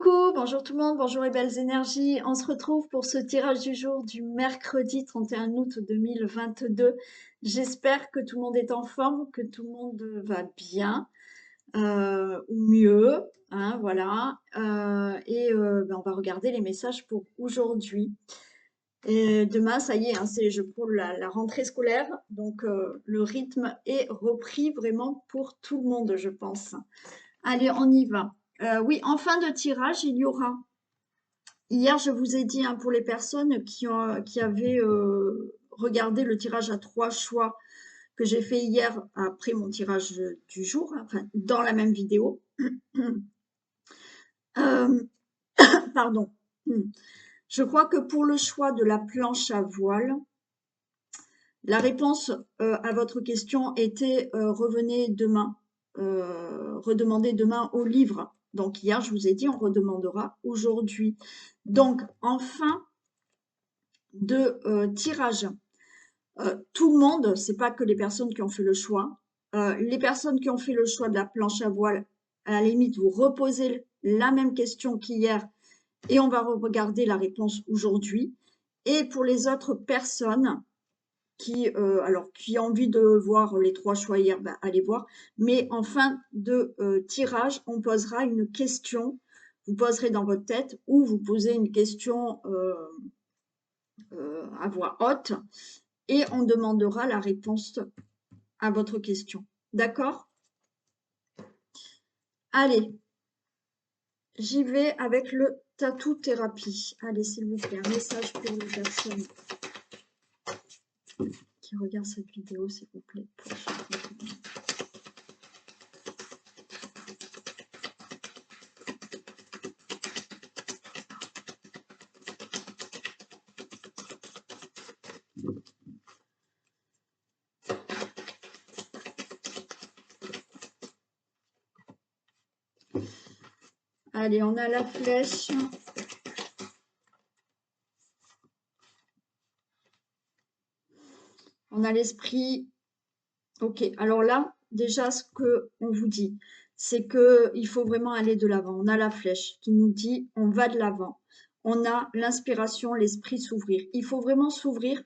Coucou, bonjour tout le monde, bonjour les belles énergies. On se retrouve pour ce tirage du jour du mercredi 31 août 2022. J'espère que tout le monde est en forme, que tout le monde va bien ou mieux, hein, voilà. On va regarder les messages pour aujourd'hui. Et demain, ça y est, hein, c'est pour la rentrée scolaire, donc le rythme est repris vraiment pour tout le monde, je pense. Allez, on y va. Oui, en fin de tirage, il y aura. Hier, je vous ai dit, hein, pour les personnes qui avaient regardé le tirage à 3 choix que j'ai fait hier après mon tirage du jour, hein, enfin, dans la même vidéo. Euh, pardon. Je crois que pour le choix de la planche à voile, la réponse à votre question était revenez demain, redemandez demain au livre. Donc hier, je vous ai dit, on redemandera aujourd'hui. Donc, en fin de tirage, tout le monde, c'est pas que les personnes qui ont fait le choix, les personnes qui ont fait le choix de la planche à voile, à la limite, vous reposez la même question qu'hier et on va regarder la réponse aujourd'hui. Et pour les autres personnes qui ont envie de voir les 3 choix hier, ben, allez voir. Mais en fin de tirage, on posera une question. Vous poserez dans votre tête ou vous posez une question à voix haute et on demandera la réponse à votre question. D'accord? Allez, j'y vais avec le tatou thérapie. Allez, s'il vous plaît, un message pour les personnes qui regardent cette vidéo, s'il vous plaît. Allez, on a la flèche. On a l'esprit. Ok, alors là, déjà, ce qu'on vous dit, c'est qu'il faut vraiment aller de l'avant. On a la flèche qui nous dit on va de l'avant. On a l'inspiration, l'esprit s'ouvrir. Il faut vraiment s'ouvrir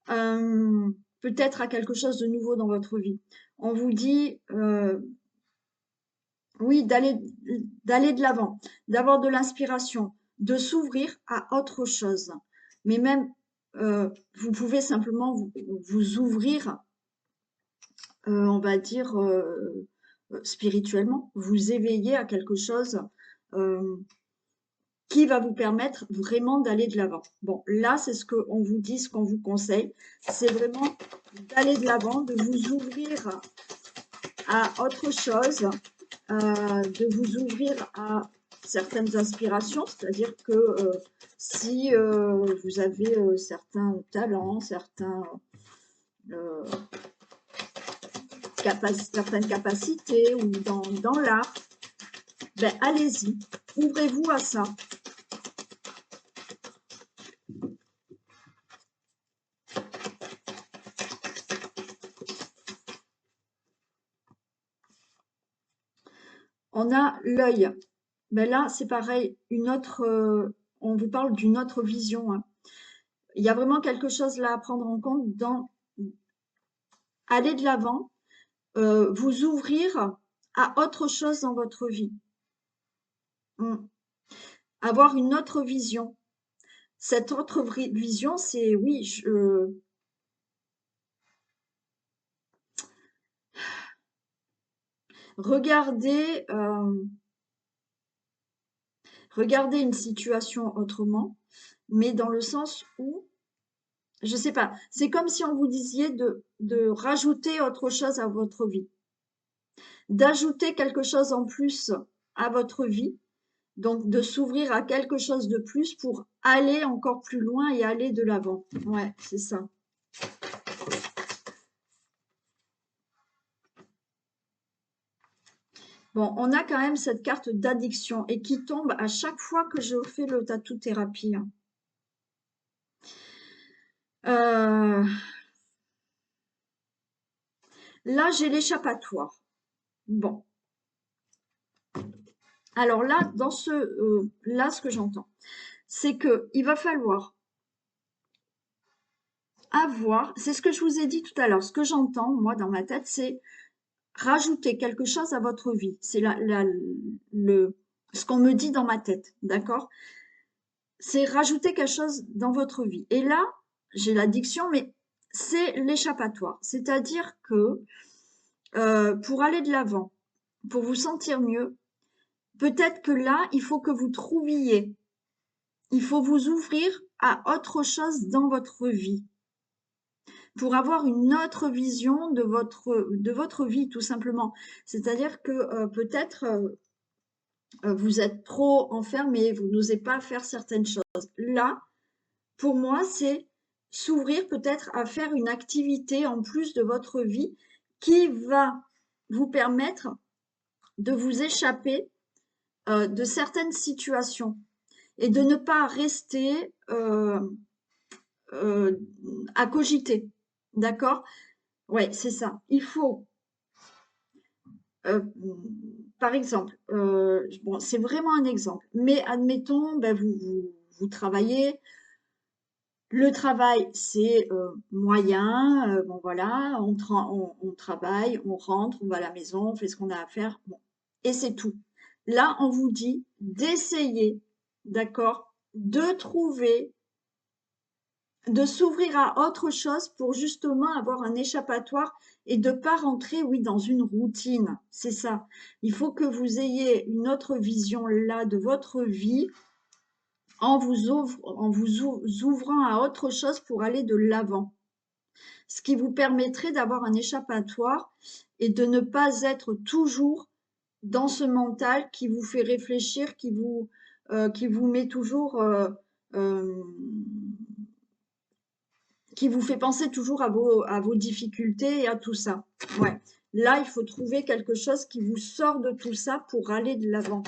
peut-être à quelque chose de nouveau dans votre vie. On vous dit, oui, d'aller de l'avant, d'avoir de l'inspiration, de s'ouvrir à autre chose. Mais même, vous pouvez simplement vous ouvrir, on va dire, spirituellement, vous éveiller à quelque chose qui va vous permettre vraiment d'aller de l'avant. Bon, là, c'est ce qu'on vous dit, ce qu'on vous conseille, c'est vraiment d'aller de l'avant, de vous ouvrir à autre chose, de vous ouvrir à certaines inspirations, c'est-à-dire que si vous avez certains talents, certaines capacités ou dans l'art, ben allez-y, ouvrez-vous à ça. On a l'œil. Ben là, c'est pareil, on vous parle d'une autre vision, hein. Il y a vraiment quelque chose là à prendre en compte dans aller de l'avant, vous ouvrir à autre chose dans votre vie. Avoir une autre vision. Cette autre vision, c'est oui, regarder, regarder une situation autrement, mais dans le sens où, je sais pas, c'est comme si on vous disiez de rajouter autre chose à votre vie, d'ajouter quelque chose en plus à votre vie, donc de s'ouvrir à quelque chose de plus pour aller encore plus loin et aller de l'avant. Ouais, c'est ça. Bon, on a quand même cette carte d'addiction et qui tombe à chaque fois que je fais le tatou thérapie. Là, j'ai l'échappatoire. Bon, Alors là, là, ce que j'entends, c'est que il va falloir avoir, c'est ce que je vous ai dit tout à l'heure, ce que j'entends, moi, dans ma tête, c'est rajouter quelque chose à votre vie. C'est ce qu'on me dit dans ma tête, d'accord? C'est rajouter quelque chose dans votre vie. Et là, j'ai l'addiction, mais c'est l'échappatoire. C'est-à-dire que pour aller de l'avant, pour vous sentir mieux, peut-être que là, il faut que vous trouviez, il faut vous ouvrir à autre chose dans votre vie pour avoir une autre vision de votre vie, tout simplement. C'est-à-dire que peut-être vous êtes trop enfermé, vous n'osez pas faire certaines choses. Là, pour moi, c'est s'ouvrir peut-être à faire une activité en plus de votre vie qui va vous permettre de vous échapper de certaines situations et de ne pas rester euh, à cogiter. D'accord? Ouais, c'est ça. Il faut, euh, par exemple, bon, c'est vraiment un exemple, mais admettons, ben, vous travaillez. Le travail, c'est moyen, bon voilà, on travaille, on rentre, on va à la maison, on fait ce qu'on a à faire, bon, et c'est tout. Là, on vous dit d'essayer, d'accord, de trouver, de s'ouvrir à autre chose pour justement avoir un échappatoire et de pas rentrer, oui, dans une routine. C'est ça. Il faut que vous ayez une autre vision là de votre vie en vous ouvrant à autre chose pour aller de l'avant. Ce qui vous permettrait d'avoir un échappatoire et de ne pas être toujours dans ce mental qui vous fait réfléchir, qui vous met toujours, euh, qui vous fait penser toujours à vos difficultés et à tout ça. Ouais. Là, il faut trouver quelque chose qui vous sort de tout ça pour aller de l'avant.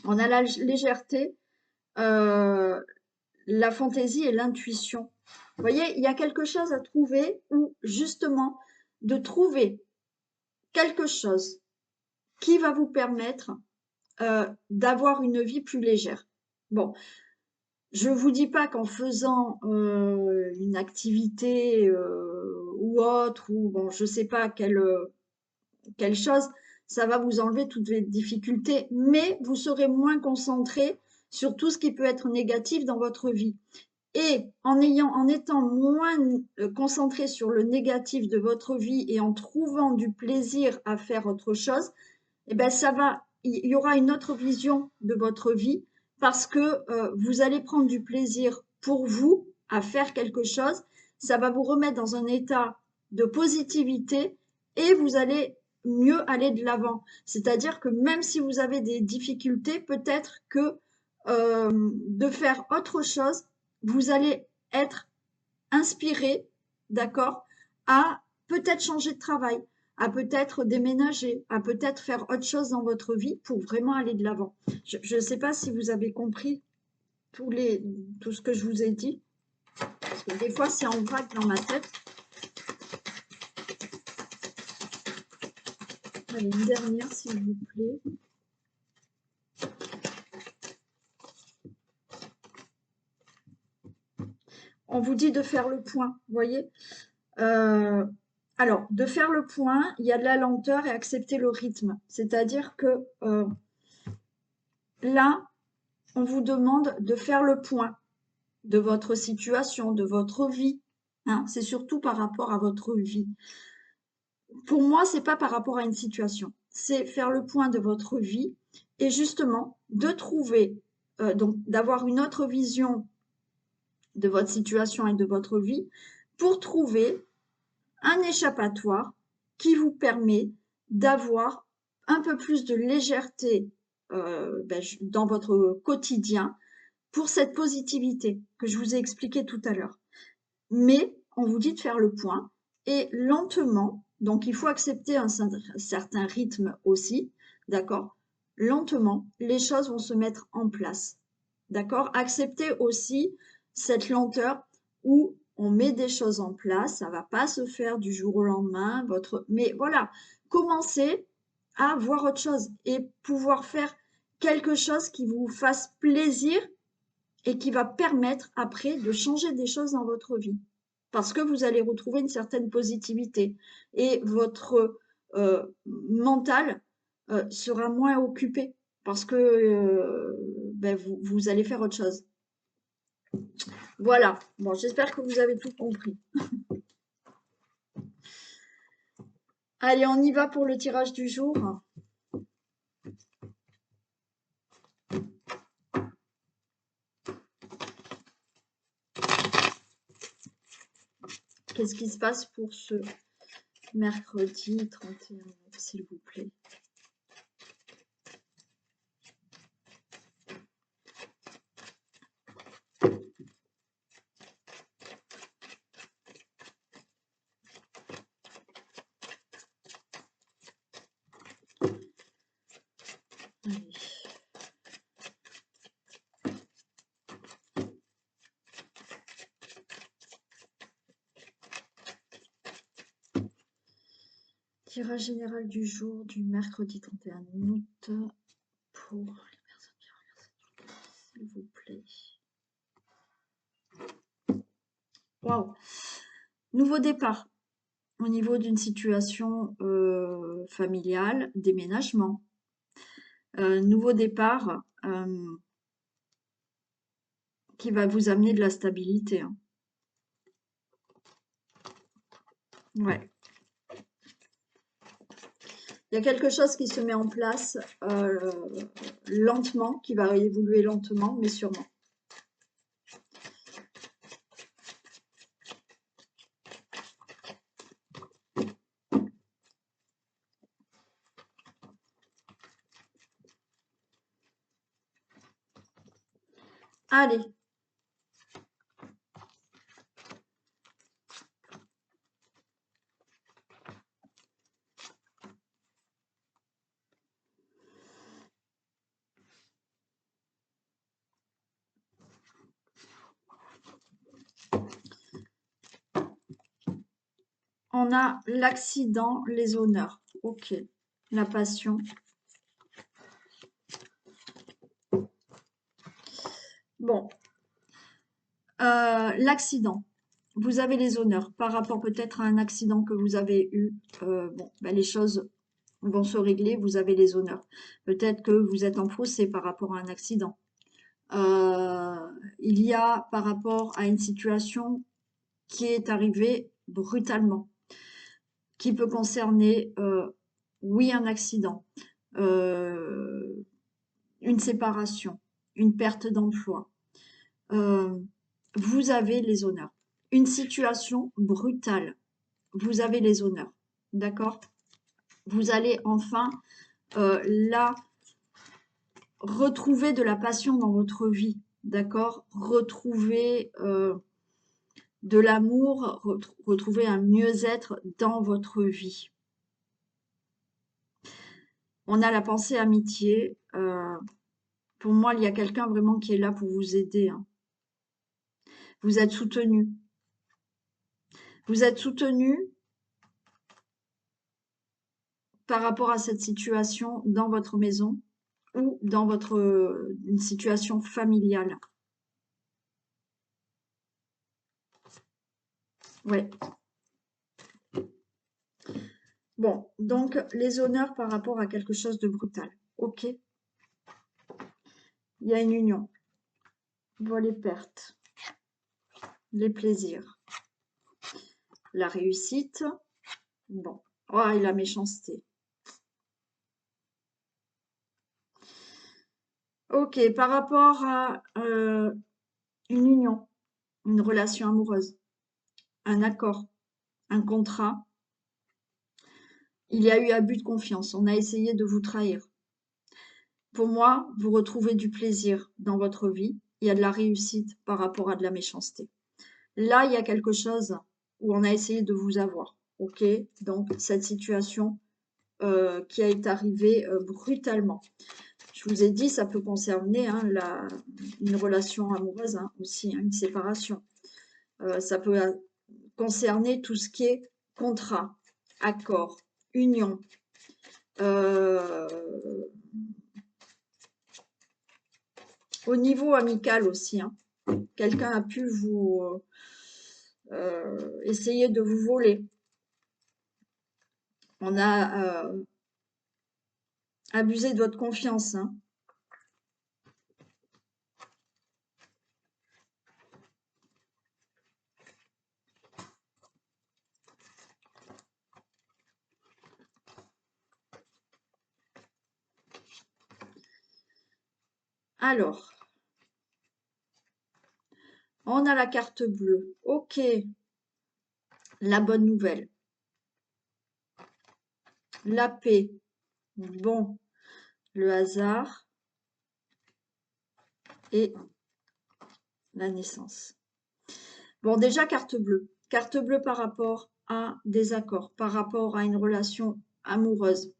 On a la légèreté, la fantaisie et l'intuition. Vous voyez, il y a quelque chose à trouver ou justement de trouver quelque chose qui va vous permettre d'avoir une vie plus légère. Bon, je ne vous dis pas qu'en faisant une activité ou autre, ou bon, je ne sais pas quelle chose, ça va vous enlever toutes les difficultés, mais vous serez moins concentré sur tout ce qui peut être négatif dans votre vie. Et en étant moins concentré sur le négatif de votre vie et en trouvant du plaisir à faire autre chose, eh ben il y aura une autre vision de votre vie parce que vous allez prendre du plaisir pour vous à faire quelque chose. Ça va vous remettre dans un état de positivité et vous allez mieux aller de l'avant. C'est-à-dire que même si vous avez des difficultés, peut-être que de faire autre chose, vous allez être inspiré, d'accord, à peut-être changer de travail, à peut-être déménager, à peut-être faire autre chose dans votre vie pour vraiment aller de l'avant. Je ne sais pas si vous avez compris tout ce que je vous ai dit, parce que des fois c'est en vrac dans ma tête. Allez, une dernière s'il vous plaît. On vous dit de faire le point, vous voyez. Alors, de faire le point, il y a de la lenteur et accepter le rythme. C'est-à-dire que là, on vous demande de faire le point de votre situation, de votre vie. Hein, c'est surtout par rapport à votre vie. Pour moi, c'est pas par rapport à une situation. C'est faire le point de votre vie et justement de trouver, donc d'avoir une autre vision de votre situation et de votre vie pour trouver un échappatoire qui vous permet d'avoir un peu plus de légèreté dans votre quotidien pour cette positivité que je vous ai expliqué tout à l'heure. Mais on vous dit de faire le point et lentement, donc il faut accepter un certain rythme aussi, d'accord? Lentement, les choses vont se mettre en place, d'accord? Accepter aussi cette lenteur où on met des choses en place, ça va pas se faire du jour au lendemain, mais voilà, commencez à voir autre chose et pouvoir faire quelque chose qui vous fasse plaisir et qui va permettre après de changer des choses dans votre vie. Parce que vous allez retrouver une certaine positivité et votre mental sera moins occupé parce que ben, vous allez faire autre chose. Voilà, bon, j'espère que vous avez tout compris. Allez, on y va pour le tirage du jour. Qu'est-ce qui se passe pour ce mercredi 31, s'il vous plaît? Allez. Tirage général du jour du mercredi 31 août pour les personnes qui regardent cette vidéo, s'il vous plaît. Waouh! Nouveau départ au niveau d'une situation familiale, déménagement. Nouveau départ qui va vous amener de la stabilité. Hein. Ouais. Il y a quelque chose qui se met en place lentement, qui va évoluer lentement, mais sûrement. Allez. On a l'accident, les honneurs. Ok. La passion. Bon. L'accident. Vous avez les honneurs par rapport peut-être à un accident que vous avez eu. Bon, ben les choses vont se régler. Vous avez les honneurs. Peut-être que vous êtes en fossé par rapport à un accident. Il y a par rapport à une situation qui est arrivée brutalement, qui peut concerner, oui, un accident, une séparation, une perte d'emploi. Vous avez les honneurs. Une situation brutale, vous avez les honneurs. D'accord? Vous allez enfin là retrouver de la passion dans votre vie. D'accord? Retrouver de l'amour, retrouver un mieux-être dans votre vie. On a la pensée amitié. Pour moi, il y a quelqu'un vraiment qui est là pour vous aider. Hein. Vous êtes soutenu. Vous êtes soutenu par rapport à cette situation dans votre maison ou dans une situation familiale. Ouais. Bon, donc les honneurs par rapport à quelque chose de brutal. Ok. Il y a une union. Voit les pertes, les plaisirs, la réussite. Bon. Oh, et la méchanceté. Ok, par rapport à une union, une relation amoureuse, un accord, un contrat, il y a eu abus de confiance. On a essayé de vous trahir. Pour moi, vous retrouvez du plaisir dans votre vie. Il y a de la réussite par rapport à de la méchanceté. Là, il y a quelque chose où on a essayé de vous avoir. Ok, donc cette situation qui est arrivée brutalement. Je vous ai dit, ça peut concerner hein, une relation amoureuse hein, aussi, hein, une séparation. Ça peut concerner tout ce qui est contrat, accord, union. Au niveau amical aussi, hein. Quelqu'un a pu vous essayer de vous voler. On a abusé de votre confiance, hein. Alors, on a la carte bleue. Ok, la bonne nouvelle. La paix. Bon, le hasard et la naissance. Bon, déjà, carte bleue. Carte bleue par rapport à des accords, par rapport à une relation amoureuse.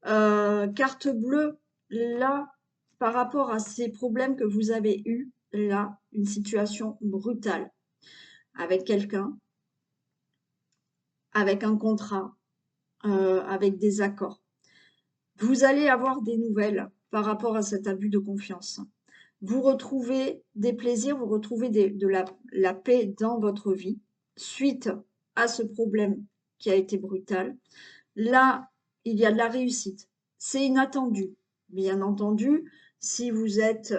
Carte bleue, là, par rapport à ces problèmes que vous avez eus, là, une situation brutale avec quelqu'un, avec un contrat, avec des accords. Vous allez avoir des nouvelles par rapport à cet abus de confiance. Vous retrouvez des plaisirs, vous retrouvez de la paix dans votre vie suite à ce problème qui a été brutal. Là, il y a de la réussite. C'est inattendu. Bien entendu, si vous êtes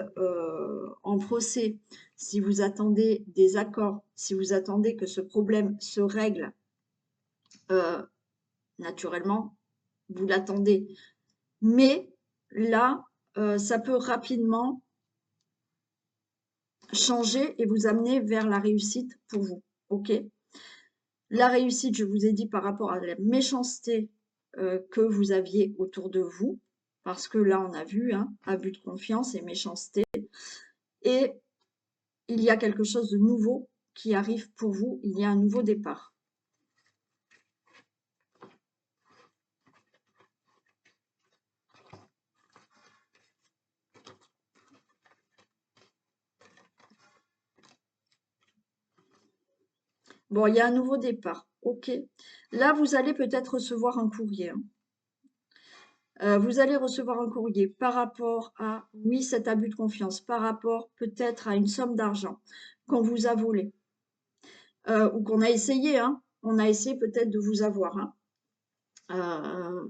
en procès, si vous attendez des accords, si vous attendez que ce problème se règle, naturellement, vous l'attendez. Mais là, ça peut rapidement changer et vous amener vers la réussite pour vous. OK? La réussite, je vous ai dit par rapport à la méchanceté que vous aviez autour de vous, parce que là, on a vu, hein, abus de confiance et méchanceté. Et il y a quelque chose de nouveau qui arrive pour vous. Il y a un nouveau départ. Bon, il y a un nouveau départ. OK. Là, vous allez peut-être recevoir un courrier, hein. Vous allez recevoir un courrier par rapport à, oui, cet abus de confiance, par rapport peut-être à une somme d'argent qu'on vous a volé ou qu'on a essayé, hein. On a essayé peut-être de vous avoir, hein, euh,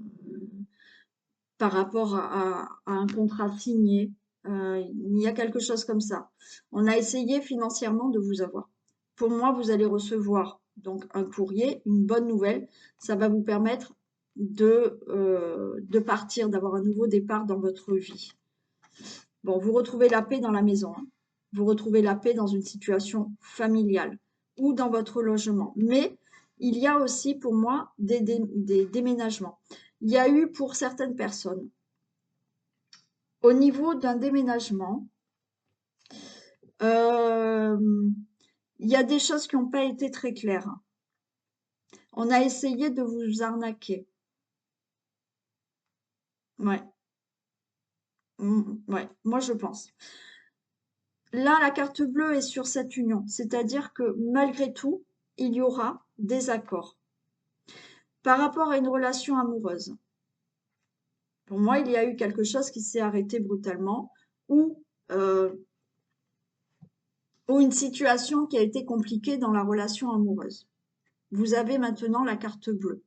par rapport à un contrat signé. Il y a quelque chose comme ça. On a essayé financièrement de vous avoir. Pour moi, vous allez recevoir donc un courrier, une bonne nouvelle. Ça va vous permettre de partir, d'avoir un nouveau départ dans votre vie. Bon, vous retrouvez la paix dans la maison, hein. Vous retrouvez la paix dans une situation familiale ou dans votre logement. Mais il y a aussi pour moi des déménagements. Il y a eu pour certaines personnes, au niveau d'un déménagement, il y a des choses qui n'ont pas été très claires. On a essayé de vous arnaquer. Ouais. Ouais, moi je pense. Là, la carte bleue est sur cette union, c'est-à-dire que malgré tout, il y aura des accords. Par rapport à une relation amoureuse, pour moi, il y a eu quelque chose qui s'est arrêté brutalement euh, ou une situation qui a été compliquée dans la relation amoureuse. Vous avez maintenant la carte bleue.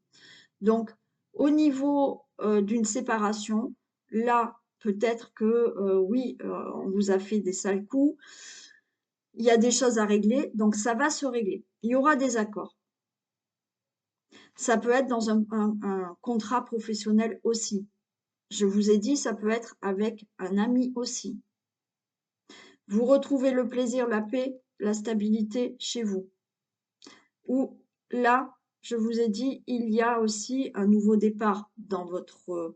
Donc, au niveau d'une séparation, là, peut-être que oui, on vous a fait des sales coups, il y a des choses à régler, donc ça va se régler. Il y aura des accords. Ça peut être dans un contrat professionnel aussi. Je vous ai dit, ça peut être avec un ami aussi. Vous retrouvez le plaisir, la paix, la stabilité chez vous. Ou là, je vous ai dit, il y a aussi un nouveau départ dans votre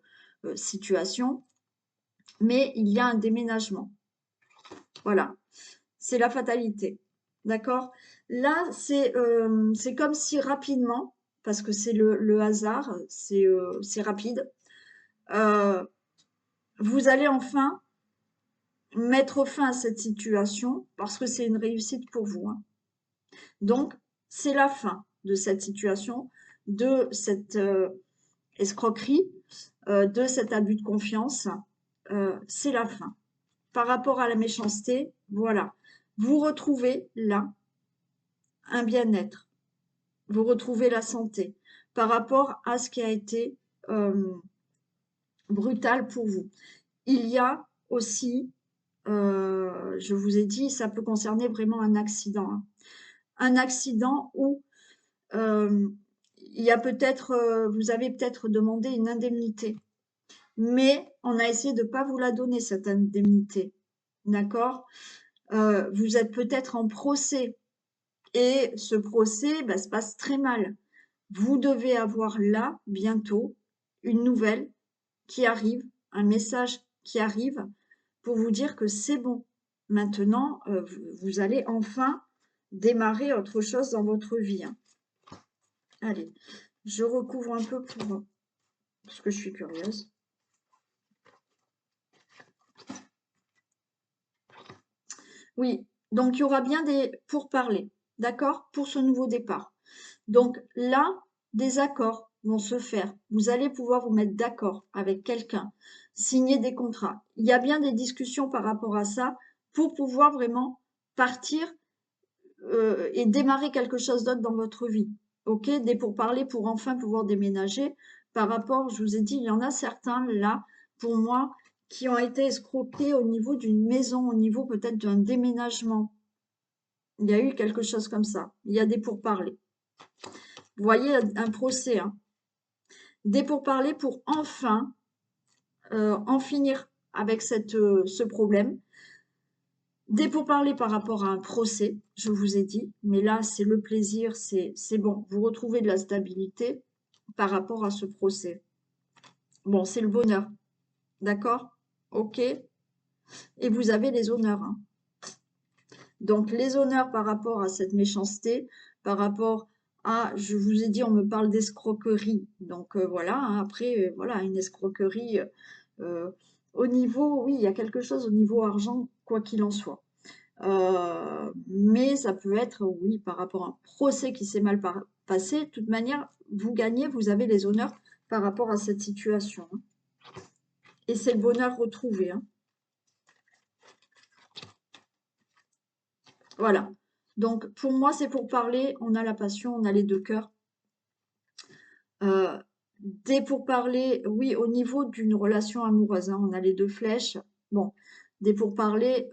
situation, mais il y a un déménagement. Voilà, c'est la fatalité. D'accord? Là, c'est comme si rapidement, parce que c'est le hasard, c'est rapide, vous allez enfin mettre fin à cette situation parce que c'est une réussite pour vous, hein. Donc, c'est la fin de cette situation, de cette escroquerie, de cet abus de confiance. C'est la fin. Par rapport à la méchanceté, voilà. Vous retrouvez là un bien-être. Vous retrouvez la santé par rapport à ce qui a été brutal pour vous. Il y a aussi, je vous ai dit, ça peut concerner vraiment un accident. Hein. Un accident où il y a peut-être, vous avez peut-être demandé une indemnité, mais on a essayé de ne pas vous la donner, cette indemnité. D'accord? Vous êtes peut-être en procès et ce procès se passe très mal. Vous devez avoir là, bientôt, une nouvelle qui arrive, un message qui arrive pour vous dire que c'est bon. Maintenant, vous allez enfin démarrer autre chose dans votre vie. Hein. Allez, je recouvre un peu parce que je suis curieuse. Oui, donc il y aura bien des pourparlers, d'accord, pour ce nouveau départ. Donc là, des accords vont se faire. Vous allez pouvoir vous mettre d'accord avec quelqu'un, signer des contrats. Il y a bien des discussions par rapport à ça pour pouvoir vraiment partir et démarrer quelque chose d'autre dans votre vie. Ok, des pourparlers pour enfin pouvoir déménager. Par rapport, je vous ai dit, il y en a certains là, pour moi, qui ont été escroqués au niveau d'une maison, au niveau peut-être d'un déménagement. Il y a eu quelque chose comme ça. Il y a des pourparlers. Vous voyez, un procès. Hein. Des pourparlers pour enfin en finir avec ce problème. Des pourparlers par rapport à un procès, je vous ai dit. Mais là, c'est le plaisir, c'est bon. Vous retrouvez de la stabilité par rapport à ce procès. Bon, c'est le bonheur. D'accord? Ok. Et vous avez les honneurs. Hein. Donc, les honneurs par rapport à cette méchanceté, par rapport à, je vous ai dit, on me parle d'escroquerie. Donc, voilà, hein, après, voilà, une escroquerie euh, au niveau, oui, il y a quelque chose au niveau argent, quoi qu'il en soit. Mais ça peut être, oui, par rapport à un procès qui s'est mal passé. De toute manière, vous gagnez, vous avez les honneurs par rapport à cette situation. Hein. Et c'est le bonheur retrouvé. Hein. Voilà. Donc, pour moi, c'est pour parler. On a la passion, on a les deux cœurs. Des pourparlers, oui, au niveau d'une relation amoureuse, hein, on a les deux flèches. Bon, des pourparlers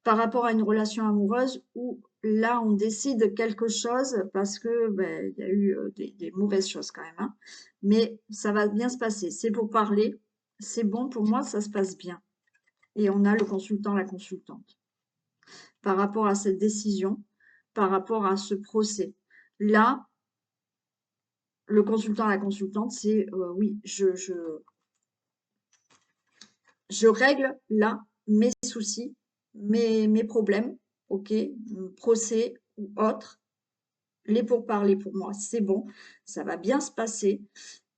par rapport à une relation amoureuse où là, on décide quelque chose parce que il y a eu des mauvaises choses quand même. Hein. Mais ça va bien se passer. C'est pour parler. C'est bon pour moi, ça se passe bien. Et on a le consultant, la consultante. Par rapport à cette décision, par rapport à ce procès. Là, le consultant, la consultante, c'est oui, je règle là mes soucis, mes problèmes, ok, procès ou autre. Les pourparlers pour moi, c'est bon, ça va bien se passer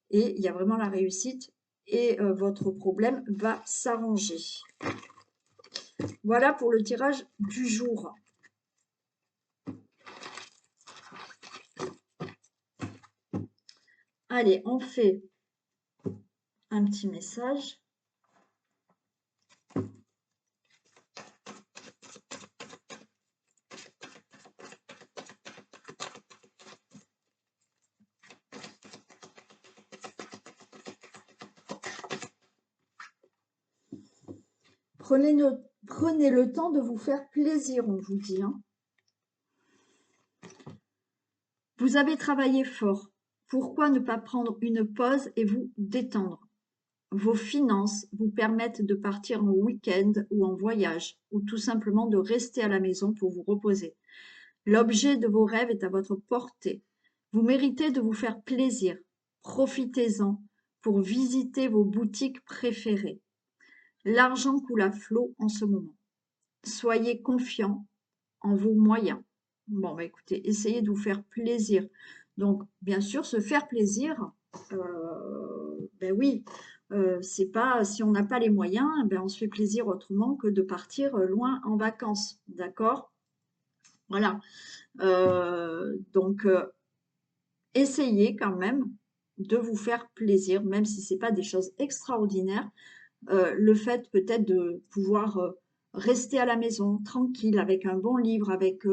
et il y a vraiment la réussite et votre problème va s'arranger. Voilà pour le tirage du jour. Allez, on fait un petit message. Prenez le temps de vous faire plaisir, on vous dit. Hein. Vous avez travaillé fort. Pourquoi ne pas prendre une pause et vous détendre? Vos finances vous permettent de partir en week-end ou en voyage, ou tout simplement de rester à la maison pour vous reposer. L'objet de vos rêves est à votre portée. Vous méritez de vous faire plaisir. Profitez-en pour visiter vos boutiques préférées. L'argent coule à flot en ce moment. Soyez confiant en vos moyens. Bon, écoutez, essayez de vous faire plaisir. Donc, bien sûr, se faire plaisir, oui, c'est pas, si on n'a pas les moyens, on se fait plaisir autrement que de partir loin en vacances, d'accord? Voilà. Donc, essayez quand même de vous faire plaisir, même si c'est pas des choses extraordinaires. Le fait peut-être de pouvoir rester à la maison tranquille avec un bon livre, avec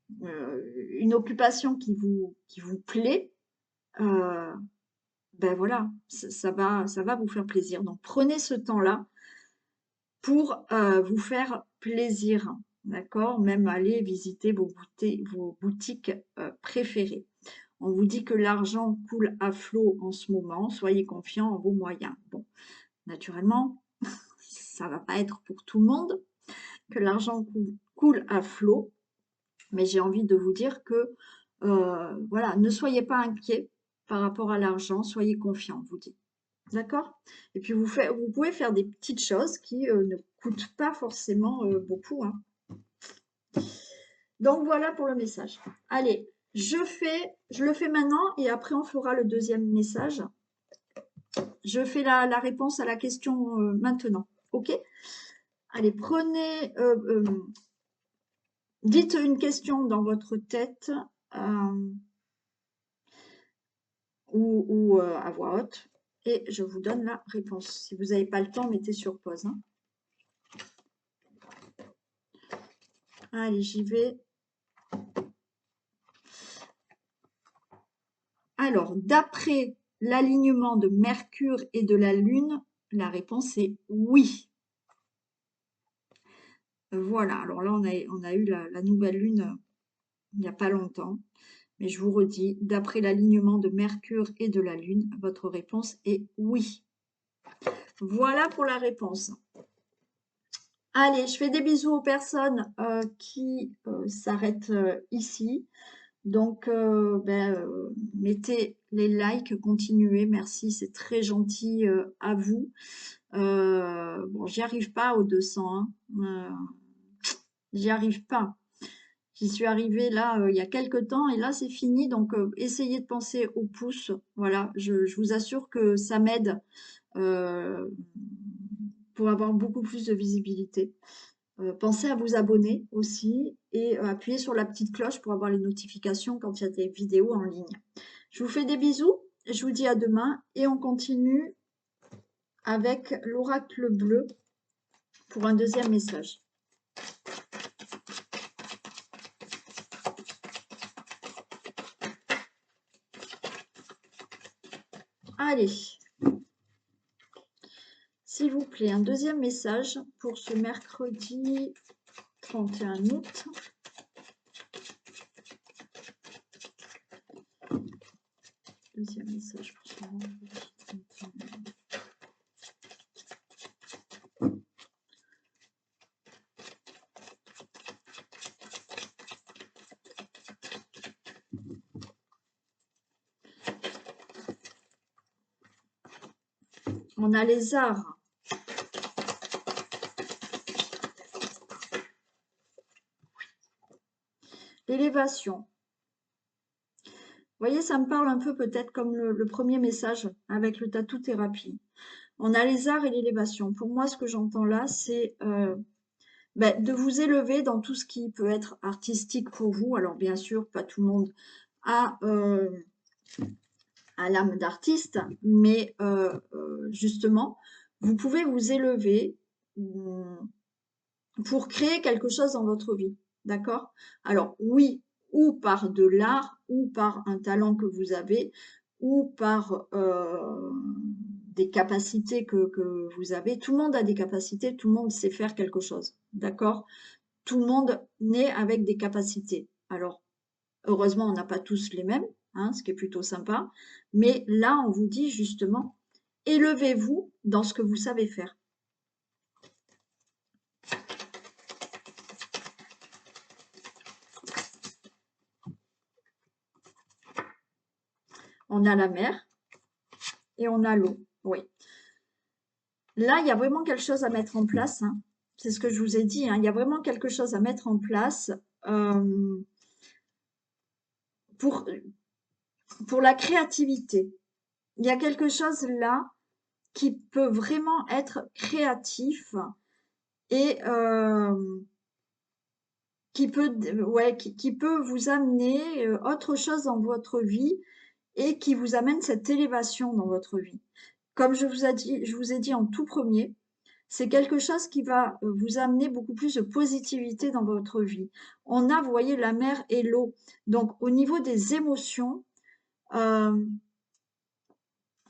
une occupation qui vous plaît, euh, ben voilà, ça va vous faire plaisir. Donc prenez ce temps-là pour vous faire plaisir, d'accord? Même aller visiter vos boutiques préférées. On vous dit que l'argent coule à flot en ce moment, soyez confiants en vos moyens. Bon, naturellement, ça va pas être pour tout le monde que l'argent coule à flot, mais j'ai envie de vous dire que voilà, ne soyez pas inquiets par rapport à l'argent, soyez confiants, vous dites. D'accord? Et puis vous pouvez faire des petites choses qui ne coûtent pas forcément beaucoup, hein. Donc voilà pour le message. Allez, je le fais maintenant et après on fera le deuxième message. Je fais la réponse à la question maintenant. OK? Allez, dites une question dans votre tête ou à voix haute et je vous donne la réponse. Si vous n'avez pas le temps, mettez sur pause, hein. Allez, j'y vais. Alors, d'après l'alignement de Mercure et de la Lune, la réponse est oui. Voilà, alors là, on a eu la nouvelle Lune il n'y a pas longtemps. Mais je vous redis, d'après l'alignement de Mercure et de la Lune, votre réponse est oui. Voilà pour la réponse. Allez, je fais des bisous aux personnes qui s'arrêtent ici. Donc, mettez les likes, continuez, merci, c'est très gentil à vous. Bon, j'y arrive pas aux 200, hein. J'y arrive pas. J'y suis arrivée là il y a quelques temps et là c'est fini. Donc, essayez de penser au pouce. Voilà, je vous assure que ça m'aide euh, pour avoir beaucoup plus de visibilité. Pensez à vous abonner aussi et appuyez sur la petite cloche pour avoir les notifications quand il y a des vidéos en ligne. Je vous fais des bisous, je vous dis à demain et on continue avec l'oracle bleu pour un deuxième message. Allez, s'il vous plaît, un deuxième message pour ce mercredi 31 août. Deuxième message pour ce vendredi 31 août. On a les arts. L'élévation. Vous voyez, ça me parle un peu peut-être comme le premier message avec le tattoo thérapie. On a les arts et l'élévation. Pour moi, ce que j'entends là, c'est de vous élever dans tout ce qui peut être artistique pour vous. Alors, bien sûr, pas tout le monde a l'âme d'artiste, mais justement, vous pouvez vous élever pour créer quelque chose dans votre vie. D'accord? Alors, oui, ou par de l'art, ou par un talent que vous avez, ou par des capacités que vous avez. Tout le monde a des capacités, tout le monde sait faire quelque chose. D'accord? Tout le monde naît avec des capacités. Alors, heureusement, on n'a pas tous les mêmes, hein, ce qui est plutôt sympa. Mais là, on vous dit justement, élevez-vous dans ce que vous savez faire. On a la mer et on a l'eau. Oui. Là, il y a vraiment quelque chose à mettre en place, hein. C'est ce que je vous ai dit, hein. Il y a vraiment quelque chose à mettre en place pour, pour la créativité. Il y a quelque chose là qui peut vraiment être créatif et qui peut vous amener autre chose dans votre vie et qui vous amène cette élévation dans votre vie. Comme je vous ai dit en tout premier, c'est quelque chose qui va vous amener beaucoup plus de positivité dans votre vie. On a, vous voyez, la mer et l'eau. Donc, au niveau des émotions, il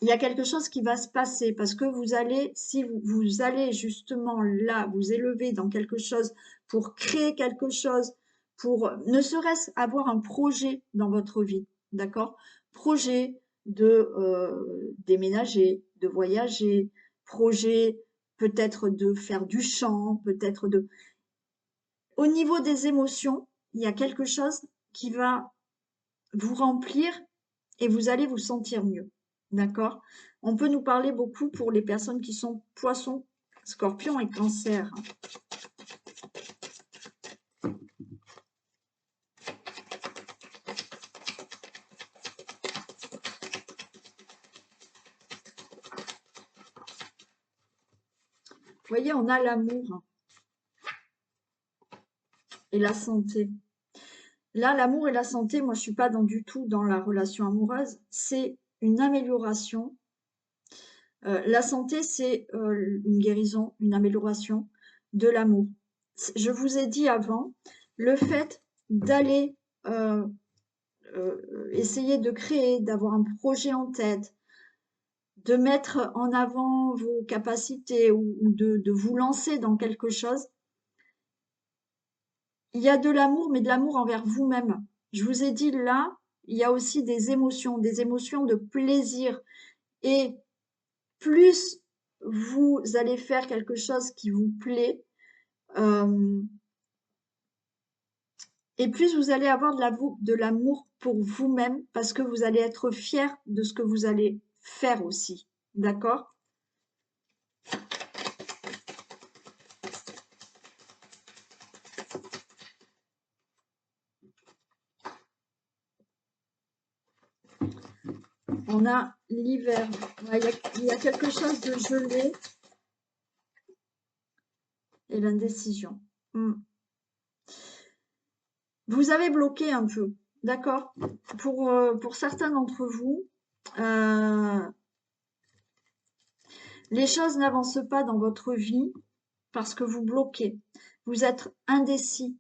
y a quelque chose qui va se passer parce que vous allez, si vous allez justement là, vous élever dans quelque chose pour créer quelque chose, pour ne serait-ce avoir un projet dans votre vie, d'accord? Projet de déménager, de voyager, projet peut-être de faire du chant, peut-être de... Au niveau des émotions, il y a quelque chose qui va vous remplir et vous allez vous sentir mieux. D'accord? On peut nous parler beaucoup pour les personnes qui sont poissons, scorpions et cancer. Vous voyez, on a l'amour et la santé. Là, l'amour et la santé, moi, je suis pas du tout dans la relation amoureuse. C'est une amélioration. La santé, c'est une guérison, une amélioration de l'amour. Je vous ai dit avant, le fait d'aller essayer de créer, d'avoir un projet en tête, de mettre en avant vos capacités ou de vous lancer dans quelque chose, il y a de l'amour, mais de l'amour envers vous-même. Je vous ai dit là, il y a aussi des émotions de plaisir. Et plus vous allez faire quelque chose qui vous plaît, et plus vous allez avoir de l'amour pour vous-même parce que vous allez être fier de ce que vous allez faire aussi. D'accord? On a l'hiver. Ouais, il y a quelque chose de gelé et l'indécision. Vous avez bloqué un peu, d'accord? Pour certains d'entre vous, les choses n'avancent pas dans votre vie parce que vous bloquez. Vous êtes indécis.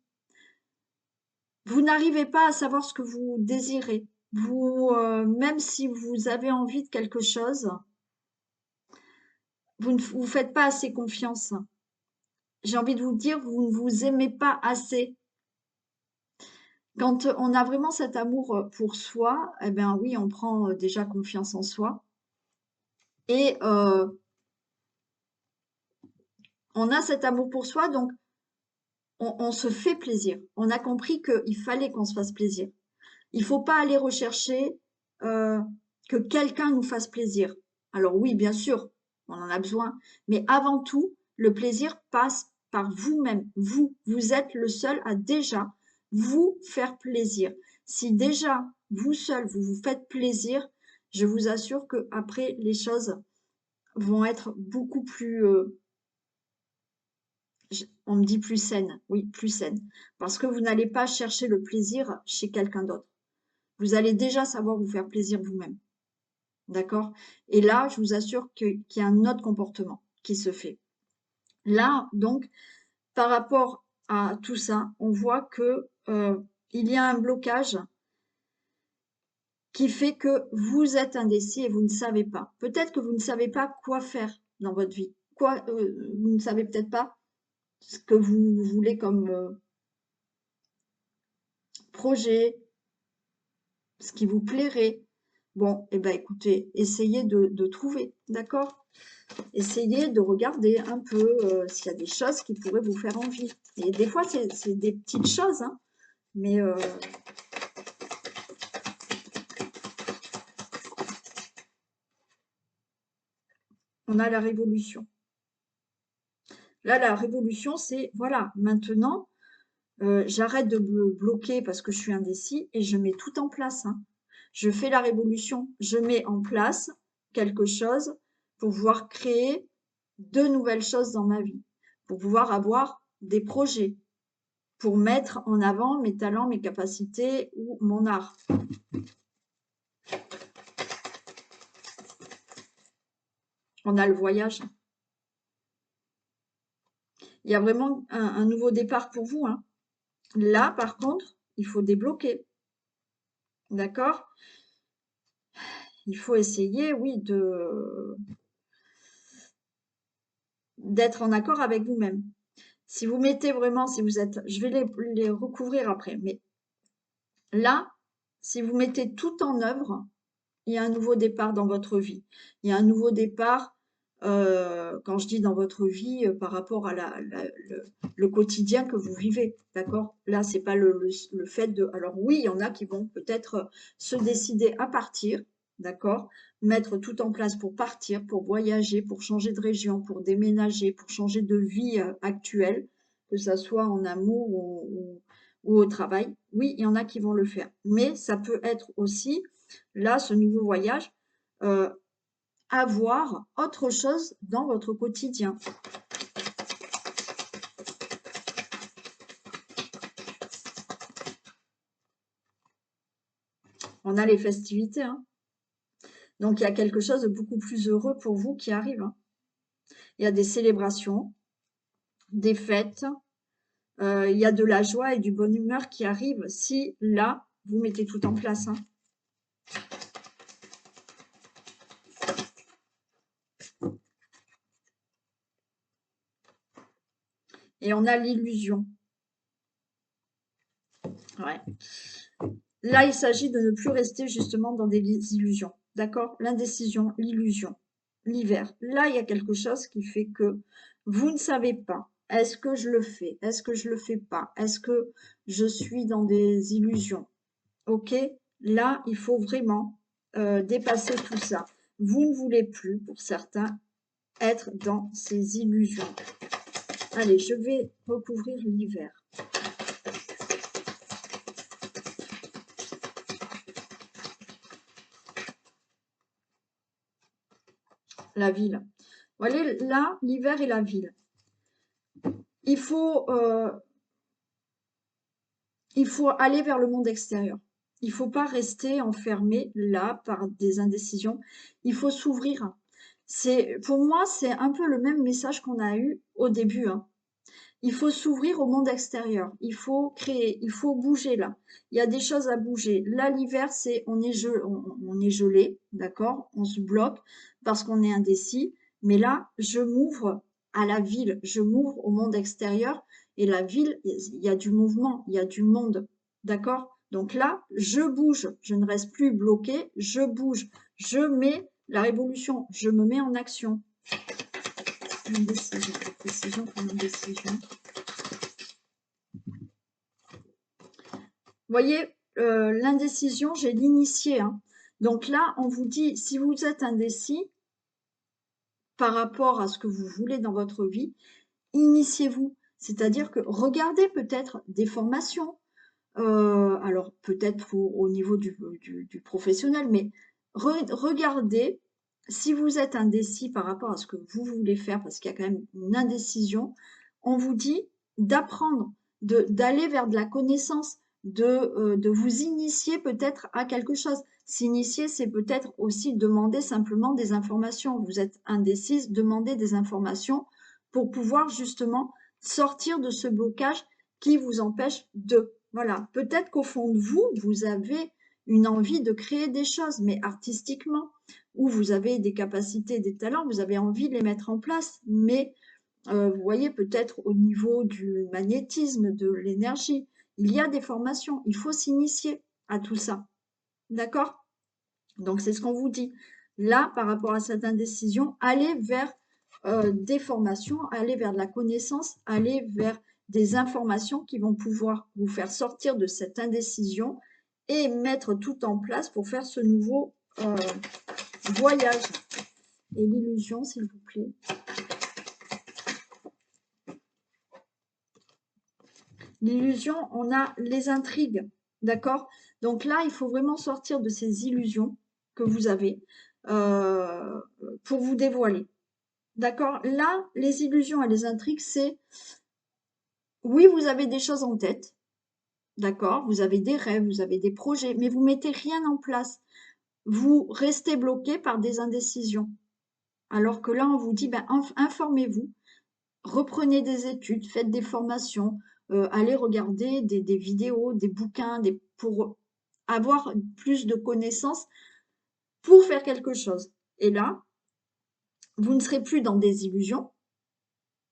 Vous n'arrivez pas à savoir ce que vous désirez. Même si vous avez envie de quelque chose, vous ne vous faites pas assez confiance. J'ai envie de vous dire, vous ne vous aimez pas assez. Quand on a vraiment cet amour pour soi, eh bien oui, on prend déjà confiance en soi. Et on a cet amour pour soi, donc on se fait plaisir. On a compris qu'il fallait qu'on se fasse plaisir. Il ne faut pas aller rechercher que quelqu'un nous fasse plaisir. Alors oui, bien sûr, on en a besoin, mais avant tout, le plaisir passe par vous-même. Vous êtes le seul à déjà vous faire plaisir. Si déjà, vous seul, vous vous faites plaisir, je vous assure que après les choses vont être beaucoup plus, on me dit plus saines, oui, plus saines, parce que vous n'allez pas chercher le plaisir chez quelqu'un d'autre. Vous allez déjà savoir vous faire plaisir vous-même. D'accord? Et là, je vous assure qu'il y a un autre comportement qui se fait. Là, donc, par rapport à tout ça, on voit que il y a un blocage qui fait que vous êtes indécis et vous ne savez pas. Peut-être que vous ne savez pas quoi faire dans votre vie. Vous ne savez peut-être pas ce que vous voulez comme projet, ce qui vous plairait. Bon, eh ben écoutez, essayez de trouver, d'accord? Essayez de regarder un peu s'il y a des choses qui pourraient vous faire envie. Et des fois, c'est des petites choses, hein, mais on a la révolution. Là, la révolution, c'est, voilà, maintenant, j'arrête de me bloquer parce que je suis indécis et je mets tout en place, hein. Je fais la révolution, je mets en place quelque chose pour pouvoir créer de nouvelles choses dans ma vie, pour pouvoir avoir des projets. pour mettre en avant mes talents, mes capacités ou mon art. On a le voyage. Il y a vraiment un nouveau départ pour vous, hein. Là, par contre, il faut débloquer. D'accord? Il faut essayer, oui, d'être en accord avec vous-même. Si vous mettez vraiment, si vous êtes, je vais les recouvrir après, mais là, si vous mettez tout en œuvre, il y a un nouveau départ dans votre vie. Il y a un nouveau départ, quand je dis dans votre vie, par rapport à le quotidien que vous vivez, d'accord? Là, c'est pas le fait de... Alors oui, il y en a qui vont peut-être se décider à partir, d'accord? Mettre tout en place pour partir, pour voyager, pour changer de région, pour déménager, pour changer de vie actuelle, que ça soit en amour ou au travail. Oui, il y en a qui vont le faire. Mais ça peut être aussi là, ce nouveau voyage, avoir autre chose dans votre quotidien. On a les festivités, hein. Donc, il y a quelque chose de beaucoup plus heureux pour vous qui arrive, hein. Il y a des célébrations, des fêtes, il y a de la joie et du bonne humeur qui arrivent si, là, vous mettez tout en place, hein. Et on a l'illusion. Ouais. Là, il s'agit de ne plus rester justement dans des illusions. D'accord? L'indécision, l'illusion, l'hiver. Là, il y a quelque chose qui fait que vous ne savez pas. Est-ce que je le fais? Est-ce que je le fais pas? Est-ce que je suis dans des illusions? Ok? Là, il faut vraiment dépasser tout ça. Vous ne voulez plus, pour certains, être dans ces illusions. Allez, je vais recouvrir l'hiver. La ville. Vous voyez, là, l'hiver et la ville. Il faut aller vers le monde extérieur. Il ne faut pas rester enfermé là par des indécisions. Il faut s'ouvrir. Pour moi, c'est un peu le même message qu'on a eu au début, hein. Il faut s'ouvrir au monde extérieur. Il faut créer. Il faut bouger là. Il y a des choses à bouger. Là, l'hiver, on est gelé, d'accord? On se bloque parce qu'on est indécis. Mais là, je m'ouvre à la ville. Je m'ouvre au monde extérieur. Et la ville, il y a du mouvement, il y a du monde, d'accord? Donc là, je bouge. Je ne reste plus bloqué. Je bouge. Je mets la révolution. Je me mets en action. Une décision, décision pour une décision. Vous voyez, l'indécision, j'ai l'initié, hein. Donc là, on vous dit, si vous êtes indécis par rapport à ce que vous voulez dans votre vie, initiez-vous. C'est-à-dire que regardez peut-être des formations, alors peut-être au niveau du professionnel, mais regardez si vous êtes indécis par rapport à ce que vous voulez faire, parce qu'il y a quand même une indécision, on vous dit d'apprendre, d'aller vers de la connaissance, de vous initier peut-être à quelque chose. S'initier, c'est peut-être aussi demander simplement des informations. Vous êtes indécise, demandez des informations pour pouvoir justement sortir de ce blocage qui vous empêche de... Voilà, peut-être qu'au fond de vous, vous avez une envie de créer des choses, mais artistiquement, ou vous avez des capacités, des talents, vous avez envie de les mettre en place, mais vous voyez peut-être au niveau du magnétisme, de l'énergie, il y a des formations, il faut s'initier à tout ça, d'accord? Donc c'est ce qu'on vous dit. Là, par rapport à cette indécision, allez vers des formations, allez vers de la connaissance, allez vers des informations qui vont pouvoir vous faire sortir de cette indécision et mettre tout en place pour faire ce nouveau voyage. Et l'illusion, s'il vous plaît. L'illusion, on a les intrigues, d'accord? Donc là, il faut vraiment sortir de ces illusions que vous avez pour vous dévoiler. D'accord? Là, les illusions et les intrigues, c'est Oui, vous avez des choses en tête, d'accord? Vous avez des rêves, vous avez des projets, mais vous mettez rien en place. Vous restez bloqué par des indécisions. Alors que là, on vous dit, ben, informez-vous, reprenez des études, faites des formations, allez regarder des vidéos, des bouquins, pour avoir plus de connaissances pour faire quelque chose. Et là, vous ne serez plus dans des illusions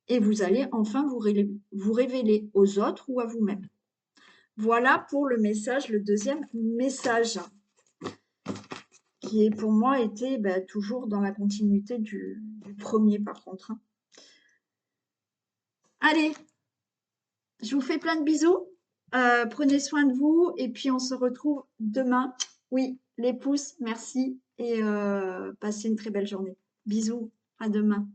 et vous allez enfin vous révéler aux autres ou à vous-même. Voilà pour le message, le deuxième message, qui est pour moi était toujours dans la continuité du premier par contre. Hein. Allez, je vous fais plein de bisous. Prenez soin de vous et puis on se retrouve demain. Oui, les pouces, merci et passez une très belle journée. Bisous, à demain.